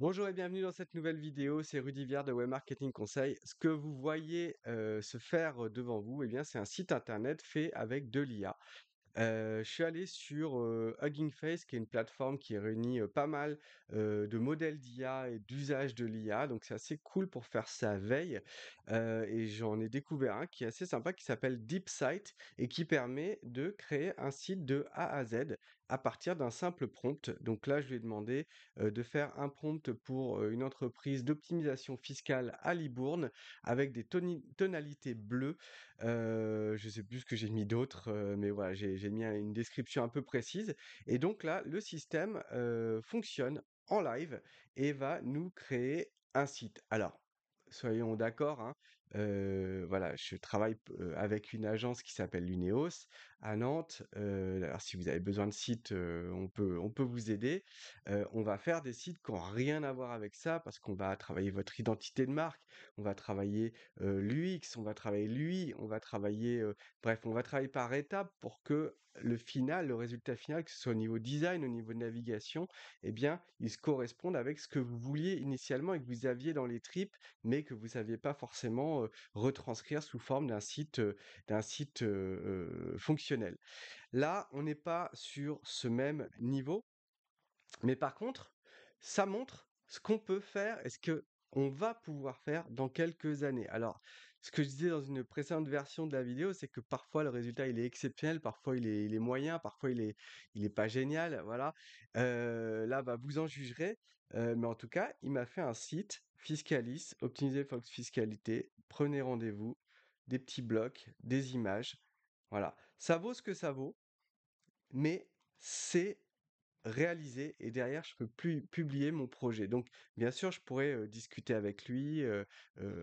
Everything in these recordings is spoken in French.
Bonjour et bienvenue dans cette nouvelle vidéo, c'est Rudy Viard de Web Marketing Conseil. Ce que vous voyez se faire devant vous, eh bien, c'est un site internet fait avec de l'IA. Je suis allé sur, Hugging Face qui est une plateforme qui réunit, pas mal, de modèles d'IA et d'usage de l'IA, donc c'est assez cool pour faire sa veille, et j'en ai découvert un qui est assez sympa qui s'appelle DeepSite et qui permet de créer un site de A à Z à partir d'un simple prompt. Donc là, je lui ai demandé, de faire un prompt pour, une entreprise d'optimisation fiscale à Libourne avec des tonalités bleues. Je sais plus ce que j'ai mis d'autre, mais voilà, j'ai mis une description un peu précise et donc là, le système, fonctionne en live et va nous créer un site. Alors, soyons d'accord, hein, voilà, je travaille avec une agence qui s'appelle Luneos à Nantes. Alors si vous avez besoin de sites, on peut vous aider. On va faire des sites qui ont rien à voir avec ça parce qu'on va travailler votre identité de marque, on va travailler l'UX, on va travailler l'UI, on va travailler, bref, on va travailler par étapes pour que le final, le résultat final, que ce soit au niveau design, au niveau de navigation, eh bien, il se corresponde avec ce que vous vouliez initialement et que vous aviez dans les tripes, mais que vous ne saviez pas forcément retranscrire sous forme d'un site fonctionnel. Là, on n'est pas sur ce même niveau, mais par contre, ça montre ce qu'on peut faire et ce que on va pouvoir faire dans quelques années. Alors, ce que je disais dans une précédente version de la vidéo, c'est que parfois le résultat il est exceptionnel, parfois il est moyen, parfois il est pas génial, voilà. Là, bah, vous en jugerez, mais en tout cas, il m'a fait un site Fiscalis, optimiser Fox Fiscalité. Prenez rendez-vous, des petits blocs, des images, voilà. Ça vaut ce que ça vaut, mais c'est réalisé et derrière je peux plus publier mon projet. Donc bien sûr, je pourrais, discuter avec lui,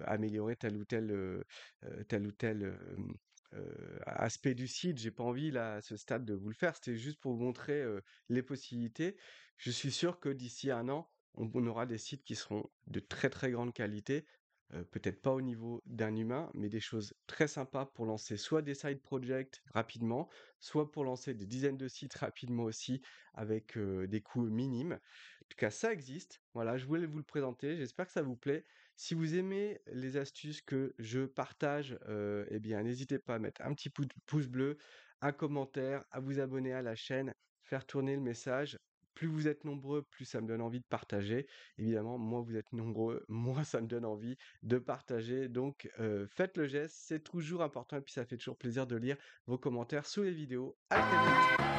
améliorer tel ou tel aspect du site. J'ai pas envie là, à ce stade, de vous le faire. C'était juste pour vous montrer, les possibilités. Je suis sûr que d'ici 1 an, on aura des sites qui seront de très, très grande qualité, peut-être pas au niveau d'un humain, mais des choses très sympas pour lancer soit des side projects rapidement, soit pour lancer des dizaines de sites rapidement aussi avec, des coûts minimes. En tout cas, ça existe. Voilà, je voulais vous le présenter. J'espère que ça vous plaît. Si vous aimez les astuces que je partage, eh bien, n'hésitez pas à mettre un petit pouce bleu, un commentaire, à vous abonner à la chaîne, faire tourner le message. Plus vous êtes nombreux, plus ça me donne envie de partager. Évidemment, moins vous êtes nombreux, moins ça me donne envie de partager. Donc, faites le geste, c'est toujours important et puis ça fait toujours plaisir de lire vos commentaires sous les vidéos. À très vite.